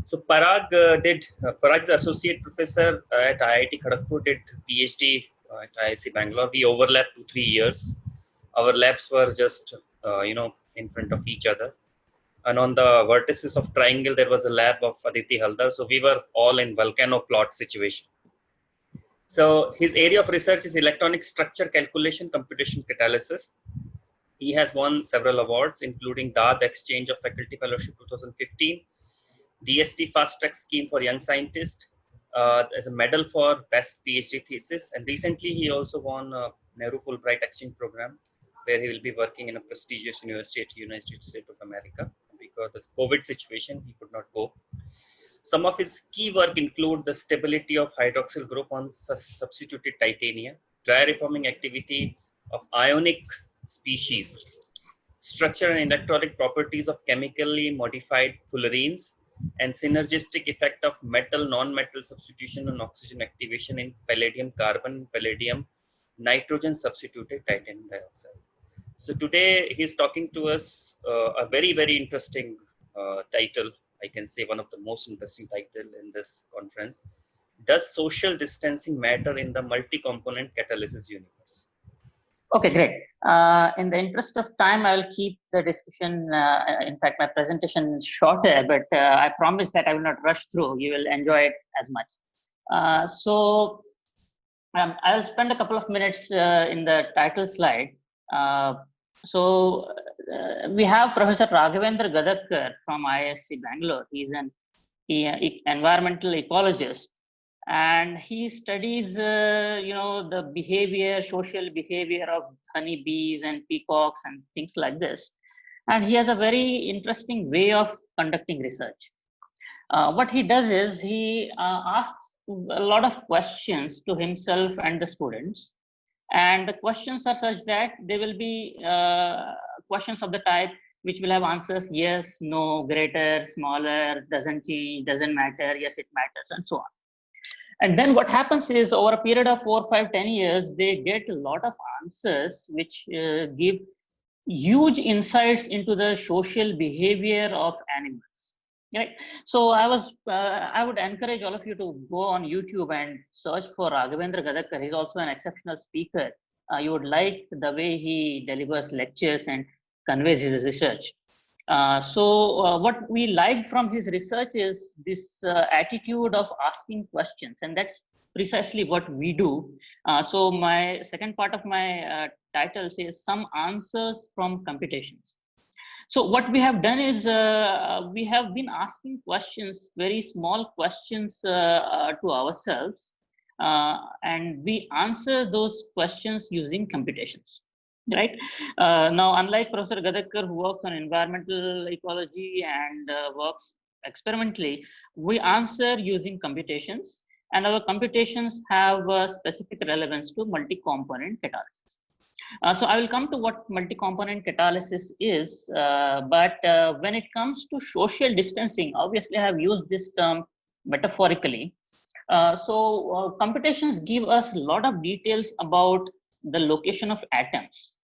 So Parag is associate professor at IIT Kharagpur, did PhD at IIC Bangalore. We overlapped 2-3 years. Our labs were just in front of each other. And on the vertices of triangle, there was a lab of Aditi Haldar. So we were all in volcano plot situation. So his area of research is electronic structure calculation, computation catalysis. He has won several awards, including DAD Exchange of Faculty Fellowship 2015, DST Fast Track Scheme for Young Scientists, as a medal for Best PhD Thesis. And recently, he also won a Nehru Fulbright Exchange Program, where he will be working in a prestigious university at the United States of America. Because of the COVID situation, he could not go. Some of his key work include the stability of hydroxyl group on substituted titanium, dry reforming activity of ionic species, structure and electronic properties of chemically modified fullerenes, and synergistic effect of metal non-metal substitution and oxygen activation in palladium carbon, palladium nitrogen substituted titanium dioxide. So today he's talking to us a very interesting title. I can say one of the most interesting title in this conference. Does social distancing matter in the multi-component catalysis universe? Okay, great. In the interest of time, I will keep the discussion, in fact, my presentation shorter, but I promise that I will not rush through. You will enjoy it as much. I'll spend a couple of minutes in the title slide. We have Professor Raghavendra Gadadkar from IISc Bangalore. He's an environmental ecologist, and he studies the behavior, social behavior of honeybees and peacocks and things like this. And he has a very interesting way of conducting research. What he does is he asks a lot of questions to himself and the students, and the questions are such that they will be questions of the type which will have answers yes, no, greater, smaller, doesn't change, doesn't matter, yes, it matters, and so on. And then what happens is over a period of 4, 5, 10 years, they get a lot of answers which give huge insights into the social behavior of animals. Right. So I would encourage all of you to go on YouTube and search for Raghavendra Gadadkar. He's also an exceptional speaker. You would like the way he delivers lectures and conveys his research. What we liked from his research is this attitude of asking questions, and that's precisely what we do. So my second part of my title says some answers from computations. So what we have done is we have been asking questions, very small questions to ourselves, and we answer those questions using computations. Right. Now, unlike Professor Gadadkar, who works on environmental ecology and works experimentally, we answer using computations, and our computations have specific relevance to multi-component catalysis. So I will come to what multi-component catalysis is, but when it comes to social distancing, obviously I have used this term metaphorically. Computations give us a lot of details about the location of atoms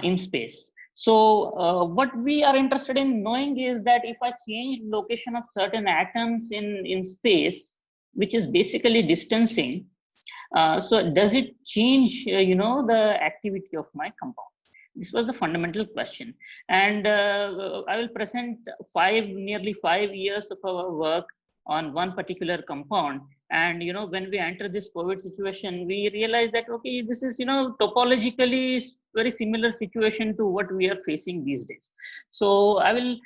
in space. So what we are interested in knowing is that if I change location of certain atoms in space, which is basically distancing, so does it change, the activity of my compound? This was the fundamental question. And I will present nearly 5 years of our work on one particular compound. And, when we enter this COVID situation, we realize that, okay, this is, topologically very similar situation to what we are facing these days. So I will,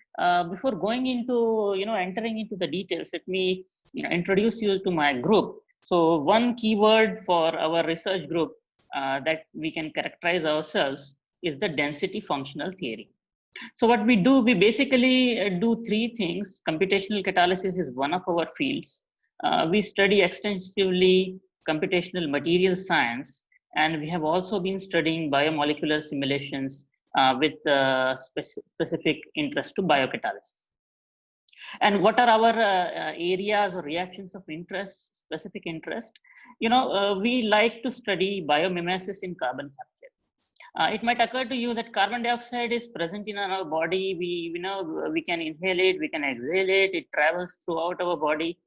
before going into, entering into the details, let me introduce you to my group. So one keyword for our research group that we can characterize ourselves is the density functional theory. So what we do, we basically do three things. Computational catalysis is one of our fields. We study extensively computational material science, and we have also been studying biomolecular simulations with specific interest to biocatalysis. And what are our areas or reactions of interest, specific interest? We like to study biomimesis in carbon capture. It might occur to you that carbon dioxide is present in our body. We know we can inhale it, we can exhale it. It travels throughout our body.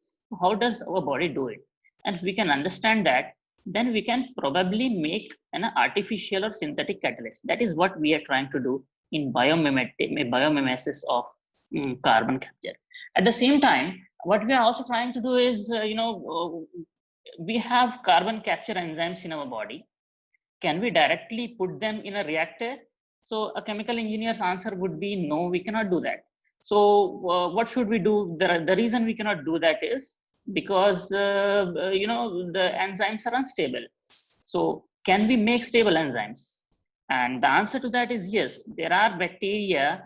How does our body do it? And if we can understand that, then we can probably make an artificial or synthetic catalyst. That is what we are trying to do in biomimesis of carbon capture. At the same time, what we are also trying to do is, we have carbon capture enzymes in our body. Can we directly put them in a reactor? So a chemical engineer's answer would be no, we cannot do that. So what should we do? The reason we cannot do that is because the enzymes are unstable. So can we make stable enzymes? And the answer to that is yes. There are bacteria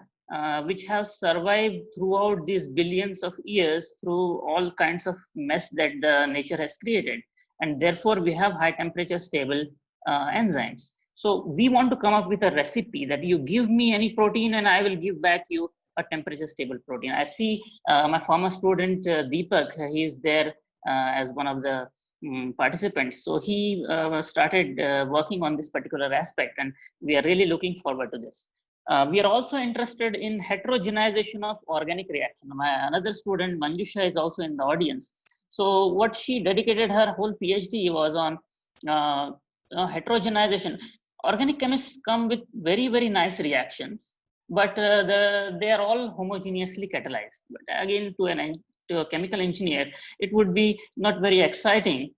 which have survived throughout these billions of years through all kinds of mess that the nature has created, and therefore we have high temperature stable enzymes. So we want to come up with a recipe that you give me any protein and I will give back you a temperature stable protein. I see my former student Deepak, he is there as one of the participants. So he started working on this particular aspect, and we are really looking forward to this. We are also interested in heterogenization of organic reaction. My another student, Manjusha, is also in the audience. So what she dedicated her whole PhD was on heterogenization. Organic chemists come with very, very nice reactions, but they are all homogeneously catalyzed. But again, to a chemical engineer, it would be not very exciting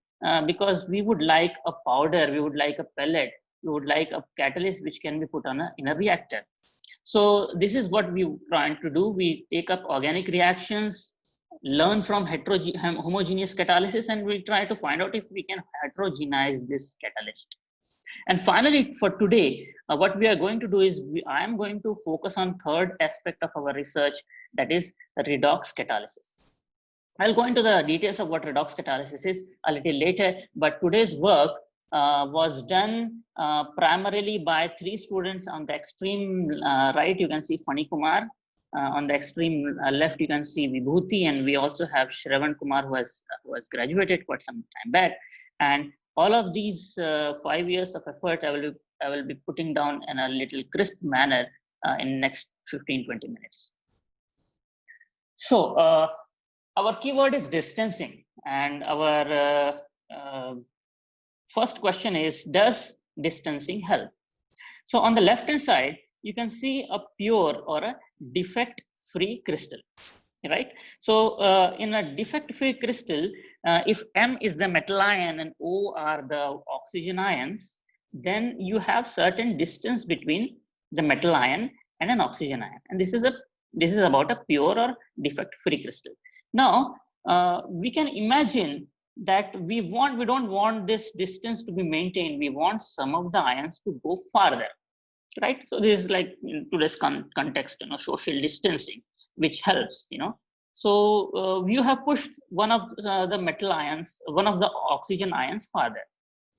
because we would like a powder, we would like a pellet, we would like a catalyst which can be put on in a reactor. So this is what we trying to do. We take up organic reactions, learn from homogeneous catalysis, and we try to find out if we can heterogenize this catalyst. And finally, for today, what we are going to do is I am going to focus on third aspect of our research, that is redox catalysis. I'll go into the details of what redox catalysis is a little later, but today's work was done primarily by 3 students. On the extreme right, you can see Fani Kumar. On the extreme left, you can see Vibhuti, and we also have Shravan Kumar, who has graduated quite some time back. And all of these 5 years of effort, I will be putting down in a little crisp manner in next 15-20 minutes. So our keyword is distancing, and our first question is, does distancing help? So on the left hand side, you can see a pure or a defect-free crystal, right? So in a defect-free crystal, if M is the metal ion and O are the oxygen ions, then you have certain distance between the metal ion and an oxygen ion. And this is about a pure or defect-free crystal. Now, we can imagine that we don't want this distance to be maintained. We want some of the ions to go farther, right? So this is like in today's context, social distancing, which helps, So you have pushed one of the metal ions, one of the oxygen ions farther.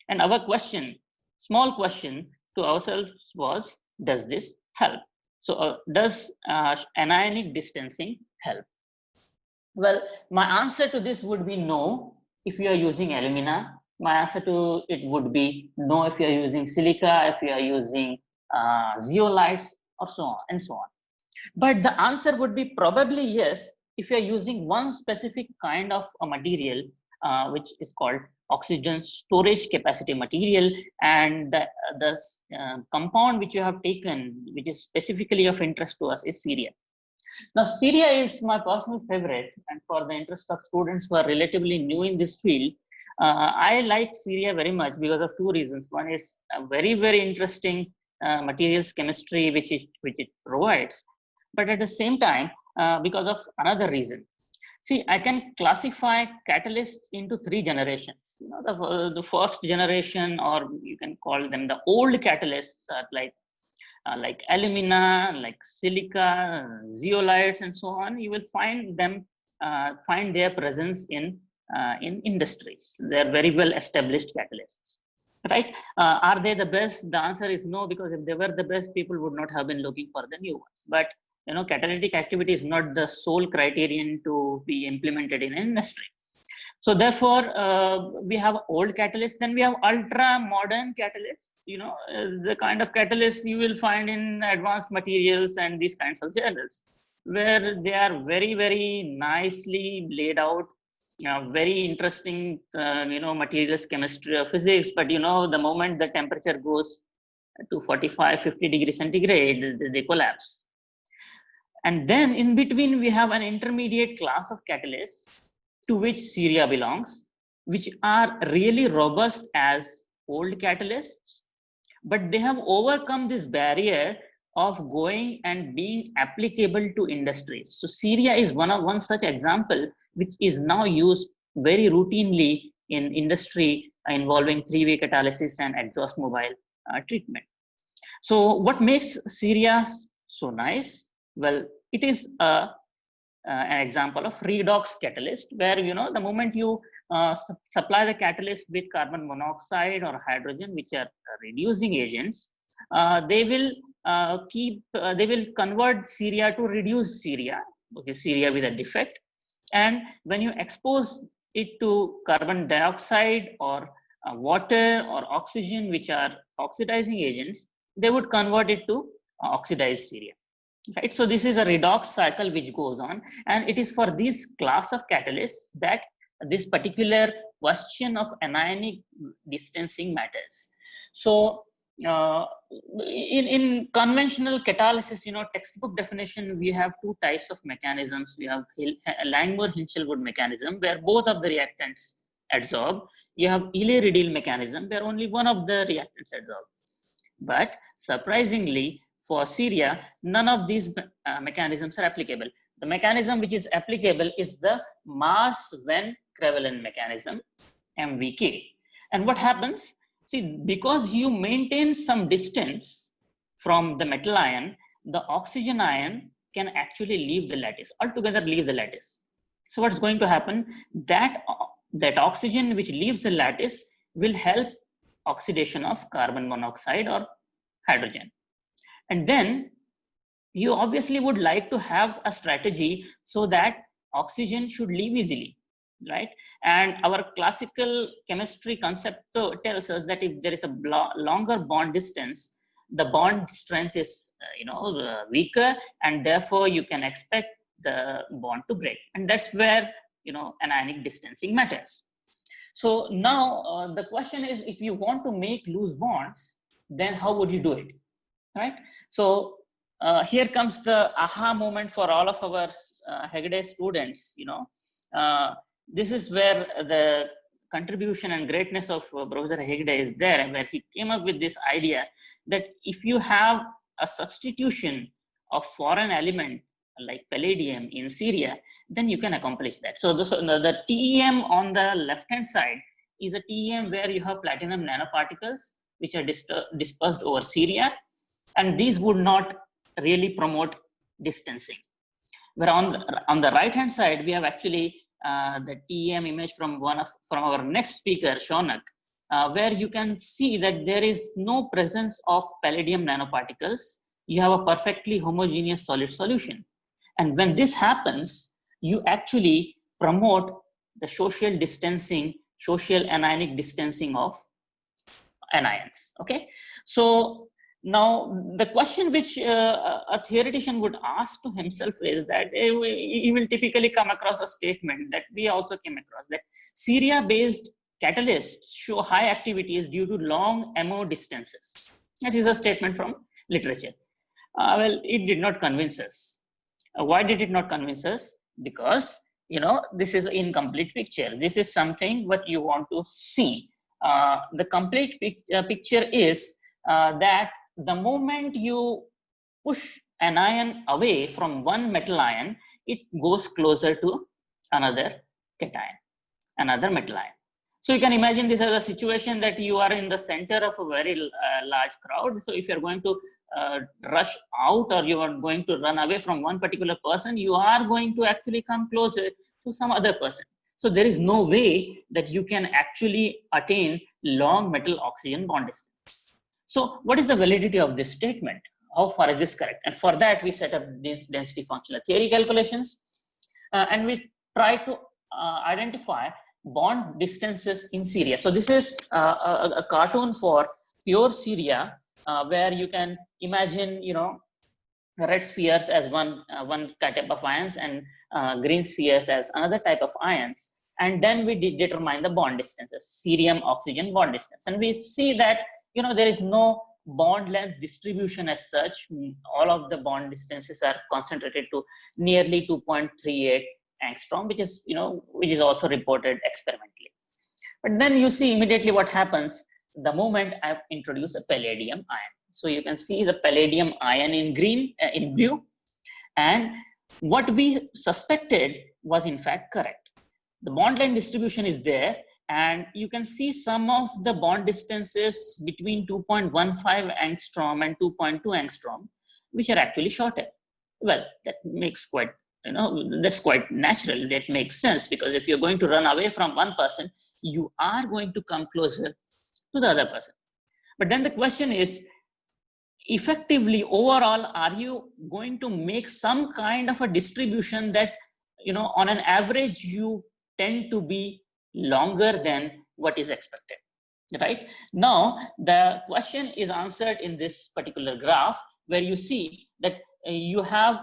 And our question, small question to ourselves was, does this help? So does anionic distancing help? Well, my answer to this would be no if you are using alumina. My answer to it would be no if you are using silica, if you are using zeolites, or so on and so on. But the answer would be probably yes if you are using one specific kind of a material, which is called oxygen storage capacity material, and the compound which you have taken, which is specifically of interest to us, is ceria. Now, ceria is my personal favorite, and for the interest of students who are relatively new in this field, I like ceria very much because of 2 reasons. One is a very, very interesting materials chemistry which it provides, but at the same time, because of another reason. See, I can classify catalysts into 3 generations. The first generation, or you can call them the old catalysts, are like alumina, like silica, zeolites, and so on. You will find their presence in industries. They are very well established catalysts, right? Are they the best? The answer is no, because if they were the best, people would not have been looking for the new ones. But catalytic activity is not the sole criterion to be implemented in industry. So therefore, we have old catalysts, then we have ultra modern catalysts, the kind of catalysts you will find in advanced materials and these kinds of journals, where they are very, very nicely laid out, very interesting, materials, chemistry or physics. But, the moment the temperature goes to 45, 50 degrees centigrade, they collapse. And then in between, we have an intermediate class of catalysts to which Syria belongs, which are really robust as old catalysts, but they have overcome this barrier of going and being applicable to industries. So Syria is one such example, which is now used very routinely in industry involving three-way catalysis and exhaust mobile treatment. So what makes Syria so nice? Well, it is an example of redox catalyst, where the moment you supply the catalyst with carbon monoxide or hydrogen, which are reducing agents, they will convert Syria to reduced Syria, okay, Syria with a defect. And when you expose it to carbon dioxide or water or oxygen, which are oxidizing agents, they would convert it to oxidized Syria. Right, so this is a redox cycle which goes on, and it is for this class of catalysts that this particular question of anionic distancing matters. So in conventional catalysis, textbook definition, we have two types of mechanisms. We have Langmuir-Hinchelwood mechanism, where both of the reactants adsorb. You have Ealy-Riddle mechanism, where only one of the reactants adsorb. But surprisingly, for Syria, none of these mechanisms are applicable. The mechanism which is applicable is the mass Van Crevelen mechanism, MVK. And what happens? See, because you maintain some distance from the metal ion, the oxygen ion can actually leave the lattice, altogether leave the lattice. So what's going to happen? That oxygen which leaves the lattice will help oxidation of carbon monoxide or hydrogen. And then you obviously would like to have a strategy so that oxygen should leave easily, right? And our classical chemistry concept tells us that if there is a longer bond distance, the bond strength is weaker, and therefore you can expect the bond to break. And that's where anionic distancing matters. So now the question is, if you want to make loose bonds, then how would you do it? Right. So here comes the aha moment for all of our Hegde students. This is where the contribution and greatness of Professor Hegde is there, where he came up with this idea that if you have a substitution of foreign element like palladium in Syria, then you can accomplish that. So the TEM on the left hand side is a TEM where you have platinum nanoparticles which are dispersed over Syria. And these would not really promote distancing. Where on the right hand side, we have actually the TEM image from our next speaker, Shaunak, where you can see that there is no presence of palladium nanoparticles. You have a perfectly homogeneous solid solution. And when this happens, you actually promote the social distancing, social anionic distancing of anions. Okay, so now the question which a theoretician would ask to himself is that he will typically come across a statement that we also came across, that Syria-based catalysts show high activities due to long MO distances. That is a statement from literature. Well, it did not convince us. Why did it not convince us? Because this is an incomplete picture. This is something what you want to see. The complete picture is that the moment you push an ion away from one metal ion, it goes closer to another cation, another metal ion. So you can imagine this as a situation that you are in the center of a very large crowd. So if you're going to rush out, or you are going to run away from one particular person, you are going to actually come closer to some other person. So there is no way that you can actually attain long metal oxygen bond distance. So what is the validity of this statement? How far is this correct? And for that, we set up density functional theory calculations, and we try to identify bond distances in Syria. So this is a cartoon for pure Syria, where you can imagine, red spheres as one type of ions, and green spheres as another type of ions. And then we determine the bond distances, cerium oxygen bond distance, and we see that there is no bond length distribution as such. All of the bond distances are concentrated to nearly 2.38 angstrom, which is also reported experimentally. But then you see immediately what happens the moment I introduce a palladium ion. So you can see the palladium ion in green, in blue, and what we suspected was in fact correct. The bond length distribution is there, and you can see some of the bond distances between 2.15 angstrom and 2.2 angstrom, which are actually shorter. Well, that makes that's quite natural. That makes sense, because if you're going to run away from one person, you are going to come closer to the other person. But then the question is, effectively, overall, are you going to make some kind of a distribution that, on an average, you tend to be longer than what is expected, right? Now, the question is answered in this particular graph, where you see that you have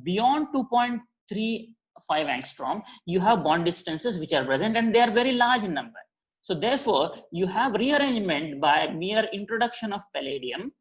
beyond 2.35 angstrom, you have bond distances which are present, and they are very large in number. So therefore, you have rearrangement by mere introduction of palladium,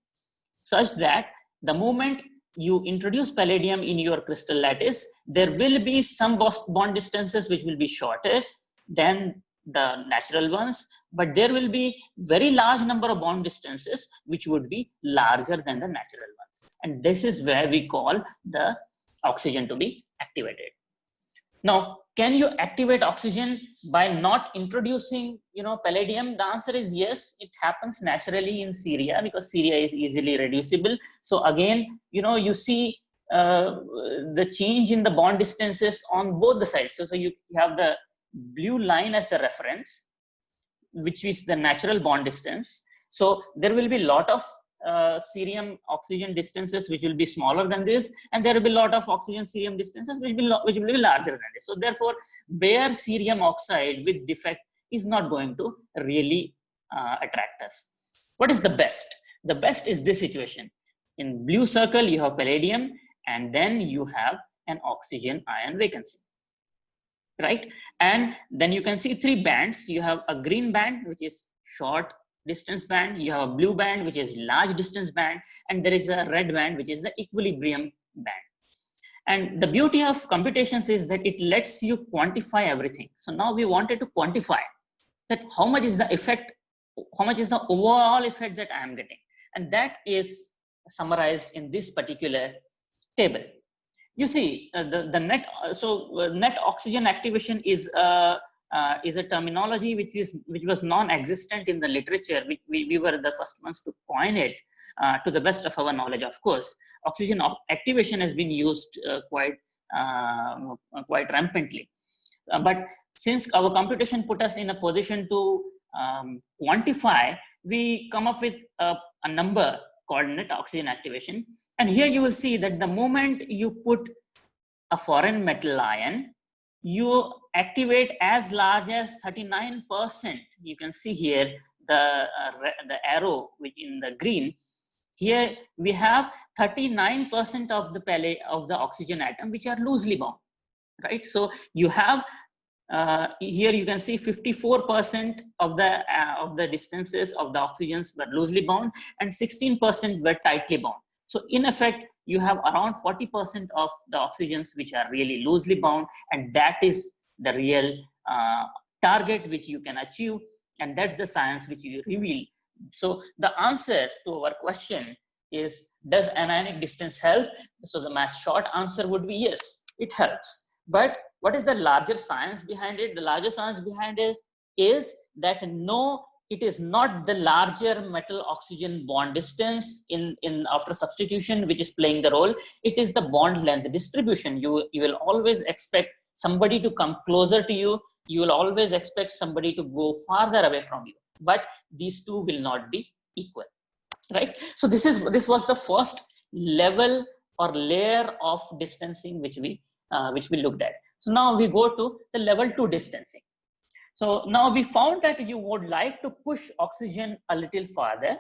such that the moment you introduce palladium in your crystal lattice, there will be some bond distances which will be shorter than the natural ones, but there will be very large number of bond distances which would be larger than the natural ones. And this is where we call the oxygen to be activated. Now, can you activate oxygen by not introducing, palladium? The answer is yes. It happens naturally in Syria, because Syria is easily reducible. So again, you see the change in the bond distances on both the sides. So you have the blue line as the reference, which is the natural bond distance. So there will be a lot of cerium oxygen distances which will be smaller than this, and there will be a lot of oxygen cerium distances which will be larger than this. So therefore, bare cerium oxide with defect is not going to really attract us. What is the best? The best is this situation. In blue circle, you have palladium, and then you have an oxygen ion vacancy, right? And then you can see three bands. You have a green band, which is short distance band, you have a blue band, which is large distance band, and there is a red band, which is the equilibrium band. And the beauty of computations is that it lets you quantify everything. So now we wanted to quantify that how much is the effect, how much is the overall effect that I am getting. And that is summarized in this particular table. You see the net, net oxygen activation is a terminology which was non-existent in the literature. We were the first ones to coin it, to the best of our knowledge, of course. Oxygen activation has been used quite rampantly. But since our computation put us in a position to quantify, we come up with a number called net oxygen activation. And here you will see that the moment you put a foreign metal ion, you activate as large as 39%. You can see here the arrow in the green. Here we have 39% of the oxygen atom which are loosely bound, right? So you have here you can see 54% of the distances of the oxygens were loosely bound, and 16% were tightly bound. So in effect, you have around 40% of the oxygens which are really loosely bound, and that is the real target which you can achieve, and that's the science which you reveal. So the answer to our question is, does anionic distance help? So the short answer would be yes, it helps. But what is the larger science behind it? The larger science behind it is that no, it is not the larger metal oxygen bond distance in after substitution which is playing the role. It is the bond length distribution. You will always expect somebody to come closer to you. You will always expect somebody to go farther away from you. But these two will not be equal, right? So this was the first level or layer of distancing which we looked at. So now we go to the level 2 distancing. So now we found that you would like to push oxygen a little farther.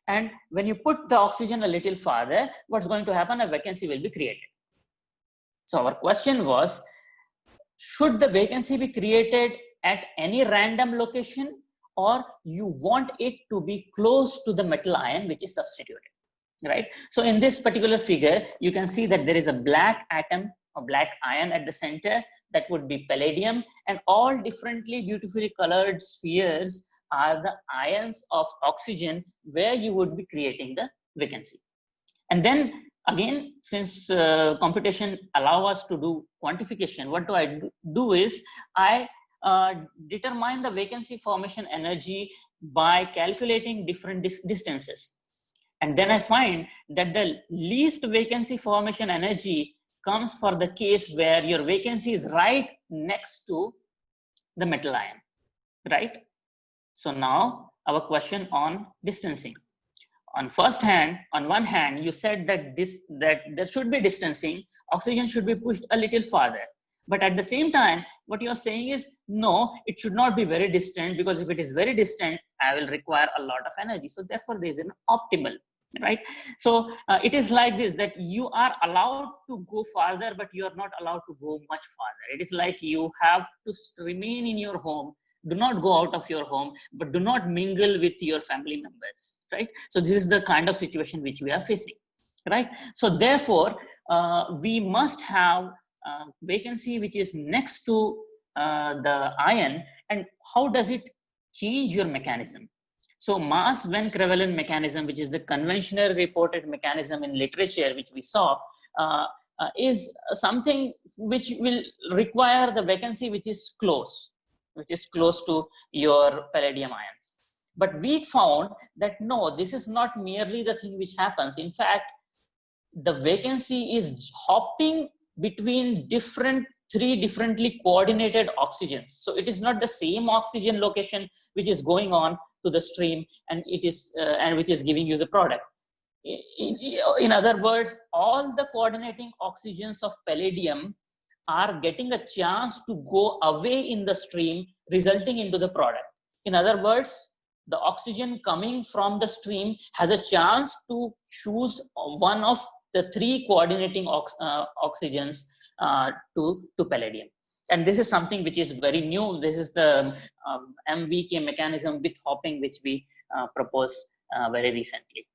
And when you put the oxygen a little farther, what's going to happen? A vacancy will be created. So our question was, should the vacancy be created at any random location, or you want it to be close to the metal ion which is substituted, right? So in this particular figure, you can see that there is a black atom or black ion at the center. That would be palladium, and all differently beautifully colored spheres are the ions of oxygen where you would be creating the vacancy. And then again, since computation allow us to do quantification, what do I do is I determine the vacancy formation energy by calculating different distances. And then I find that the least vacancy formation energy comes for the case where your vacancy is right next to the metal ion, right? So now our question on distancing. On one hand, you said that there should be distancing, oxygen should be pushed a little farther. But at the same time, what you're saying is, no, it should not be very distant, because if it is very distant, I will require a lot of energy. So therefore, there is an optimal, right? So it is like this, that you are allowed to go farther, but you are not allowed to go much farther. It is like you have to remain in your home. Do not go out of your home, but do not mingle with your family members, right? So this is the kind of situation which we are facing, right? So therefore, we must have vacancy which is next to the ion. And how does it change your mechanism? So mass Van Crevelen mechanism, which is the conventional reported mechanism in literature, which we saw, is something which will require the vacancy which is close to your palladium ions. But we found that no, this is not merely the thing which happens. In fact, the vacancy is hopping between three differently coordinated oxygens. So it is not the same oxygen location which is going on to the stream, and it is and which is giving you the product. In other words, all the coordinating oxygens of palladium are getting a chance to go away in the stream, resulting into the product. In other words, the oxygen coming from the stream has a chance to choose one of the three coordinating oxygens to palladium. And this is something which is very new. This is the MVK mechanism with hopping, which we proposed very recently.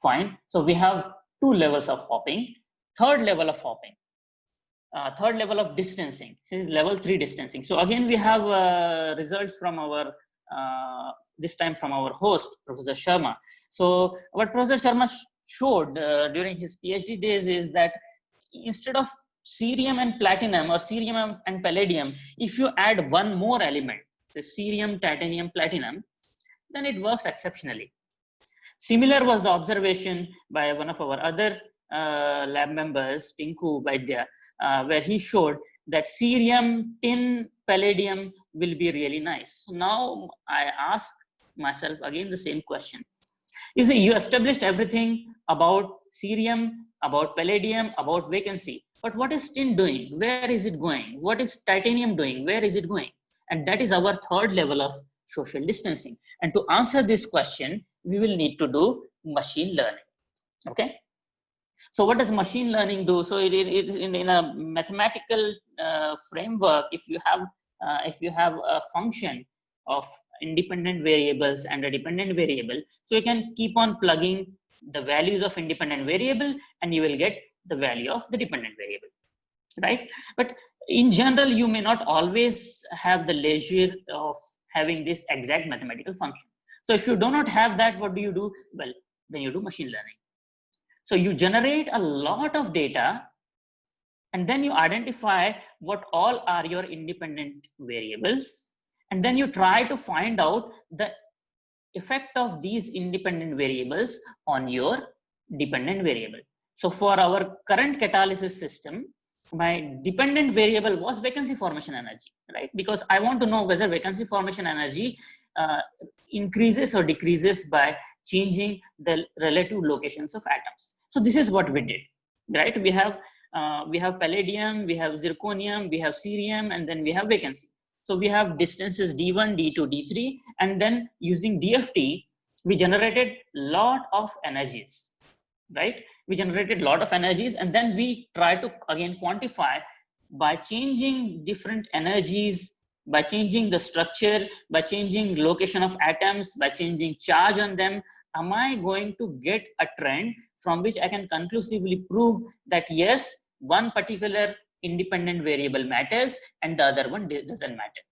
Fine. So we have two levels of hopping. Third level of hopping. Third level of distancing. This is level 3 distancing. So again, we have results from our, this time from our host, Professor Sharma. So what Professor Sharma showed during his PhD days is that instead of cerium and platinum, or cerium and palladium, if you add one more element, the cerium, titanium, platinum, then it works exceptionally. Similar was the observation by one of our other lab members, Tinku Vaidya, where he showed that cerium, tin, palladium will be really nice. So now I ask myself again the same question. You see, you established everything about cerium, about palladium, about vacancy. But what is tin doing? Where is it going? What is titanium doing? Where is it going? And that is our third level of social distancing. And to answer this question, we will need to do machine learning. Okay. So what does machine learning do? So it is in a mathematical framework. If you have a function of independent variables and a dependent variable, so you can keep on plugging the values of independent variable, and you will get the value of the dependent variable, right? But in general, you may not always have the leisure of having this exact mathematical function. So if you do not have that, what do you do? Well, then you do machine learning. So you generate a lot of data, and then you identify what all are your independent variables, and then you try to find out the effect of these independent variables on your dependent variable. So for our current catalysis system, my dependent variable was vacancy formation energy, right? Because I want to know whether vacancy formation energy increases or decreases by changing the relative locations of atoms. So this is what we did, right? We have palladium, we have zirconium, we have cerium, and then we have vacancy. So we have distances D1, D2, D3, and then using DFT, we generated lot of energies, right? We generated lot of energies, and then we try to again quantify by changing different energies, by changing the structure, by changing location of atoms, by changing charge on them. Am I going to get a trend from which I can conclusively prove that yes, one particular independent variable matters and the other one doesn't matter?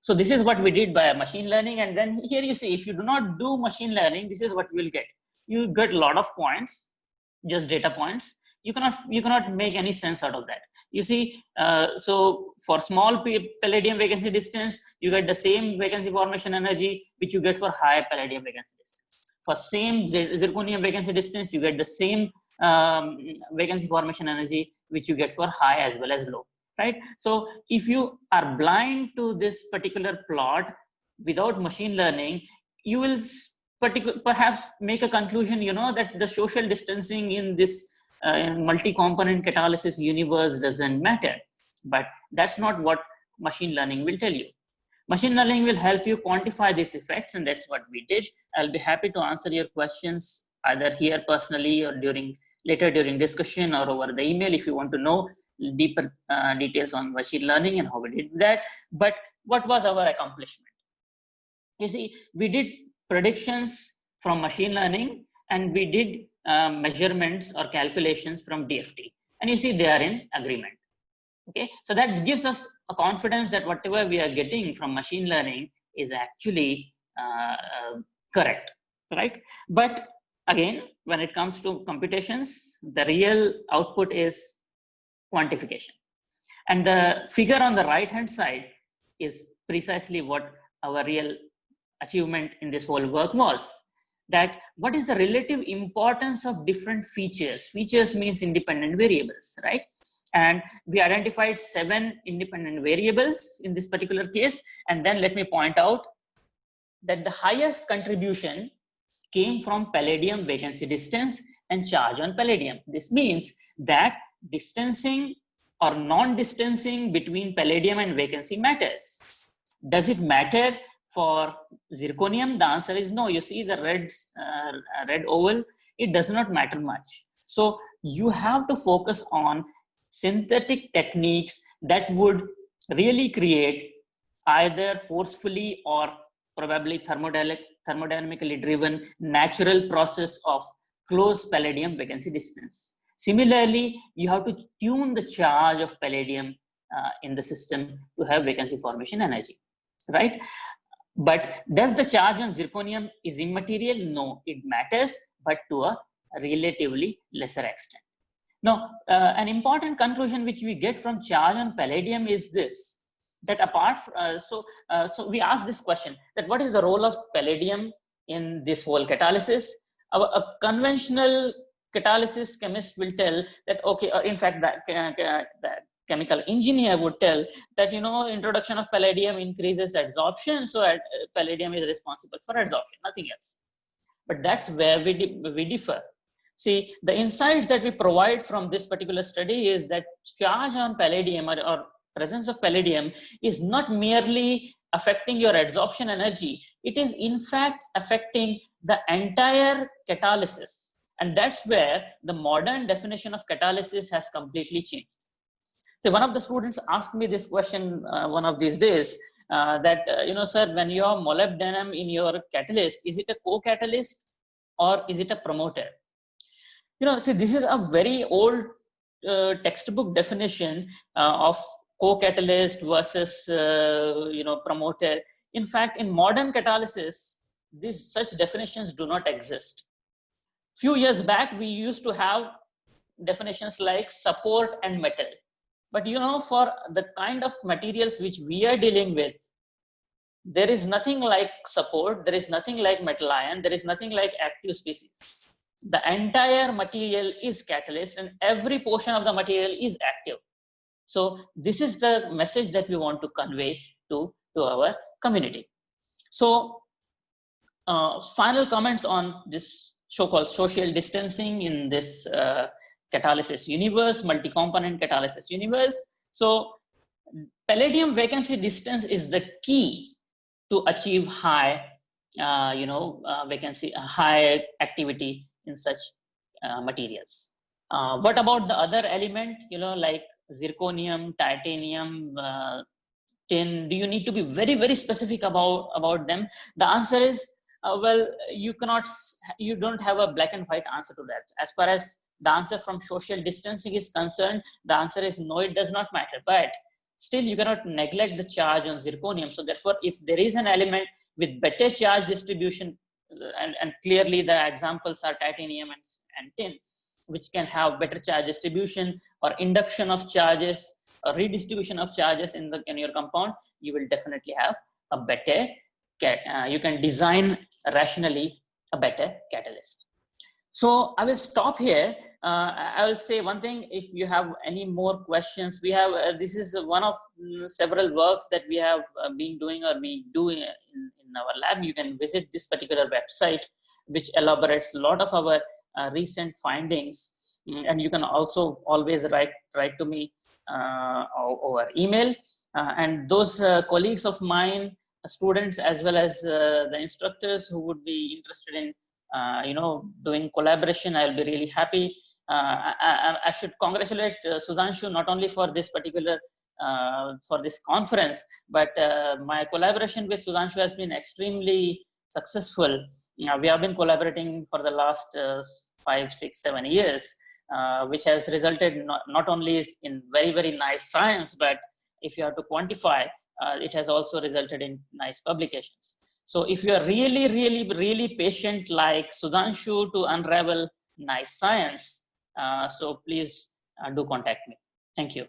So this is what we did by machine learning. And then here you see, if you do not do machine learning, this is what you will get. You get a lot of points, just data points. You cannot make any sense out of that. You see, so for small palladium vacancy distance, you get the same vacancy formation energy which you get for high palladium vacancy distance. For same zirconium vacancy distance, you get the same vacancy formation energy which you get for high as well as low, right? So if you are blind to this particular plot without machine learning, you will perhaps make a conclusion, you know, that the social distancing in this multi-component catalysis universe doesn't matter. But that's not what machine learning will tell you. Machine learning will help you quantify these effects, and that's what we did. I'll be happy to answer your questions either here personally or later during discussion or over the email if you want to know deeper details on machine learning and how we did that. But what was our accomplishment? You see, we did predictions from machine learning, and we did measurements or calculations from DFT, and you see they are in agreement. Okay, so that gives us a confidence that whatever we are getting from machine learning is actually correct, right? But again, when it comes to computations, the real output is quantification, and the figure on the right hand side is precisely what our real achievement in this whole work was. That what is the relative importance of different features? Features means independent variables, right? And we identified 7 independent variables in this particular case. And then let me point out that the highest contribution came from palladium vacancy distance and charge on palladium. This means that distancing or non-distancing between palladium and vacancy matters. Does it matter for zirconium? The answer is no. You see the red oval, it does not matter much. So you have to focus on synthetic techniques that would really create either forcefully or probably thermodynamically driven natural process of closed palladium vacancy distance. Similarly, you have to tune the charge of palladium in the system to have vacancy formation energy, right? But does the charge on zirconium is immaterial? No, it matters, but to a relatively lesser extent. Now, an important conclusion which we get from charge on palladium is this, that apart from, so we ask this question, that what is the role of palladium in this whole catalysis? A conventional catalysis chemist will tell that, okay, in fact, that chemical engineer would tell that, you know, introduction of palladium increases adsorption, so palladium is responsible for adsorption, nothing else. But that's where we differ. See, the insights that we provide from this particular study is that charge on palladium or presence of palladium is not merely affecting your adsorption energy, it is in fact affecting the entire catalysis. And that's where the modern definition of catalysis has completely changed. So one of the students asked me this question one of these days, you know, sir, when you have molybdenum in your catalyst, is it a co-catalyst or is it a promoter? You know, see, this is a very old textbook definition of co-catalyst versus, you know, promoter. In fact, in modern catalysis, such definitions do not exist. Few years back, we used to have definitions like support and metal. But you know, for the kind of materials which we are dealing with, there is nothing like support, there is nothing like metal ion, there is nothing like active species. The entire material is catalyst and every portion of the material is active. So this is the message that we want to convey to our community. So final comments on this so-called social distancing in this catalysis universe, multi-component catalysis universe. So palladium vacancy distance is the key to achieve high, vacancy, high activity in such materials. What about the other element, like zirconium, titanium, tin? Do you need to be very, very specific about them? The answer is, well, you don't have a black and white answer to that. As far as the answer from social distancing is concerned, the answer is no, it does not matter. But still, you cannot neglect the charge on zirconium. So therefore, if there is an element with better charge distribution, and clearly the examples are titanium and tin, which can have better charge distribution or induction of charges or redistribution of charges in your compound, you will definitely have a better, you can design rationally a better catalyst. So I will stop here. I will say one thing, if you have any more questions, we have, this is one of several works that we have been doing or we do in our lab. You can visit this particular website, which elaborates a lot of our recent findings. And you can also always write to me over email. And those colleagues of mine, students, as well as the instructors who would be interested in doing collaboration, I'll be really happy. I should congratulate Sudhanshu not only for this particular for this conference, but my collaboration with Sudhanshu has been extremely successful. We have been collaborating for the last 5, 6, 7 years, which has resulted not only in very, very nice science, but if you have to quantify, it has also resulted in nice publications. So if you are really, really, really patient like Sudhanshu to unravel nice science, so please do contact me. Thank you.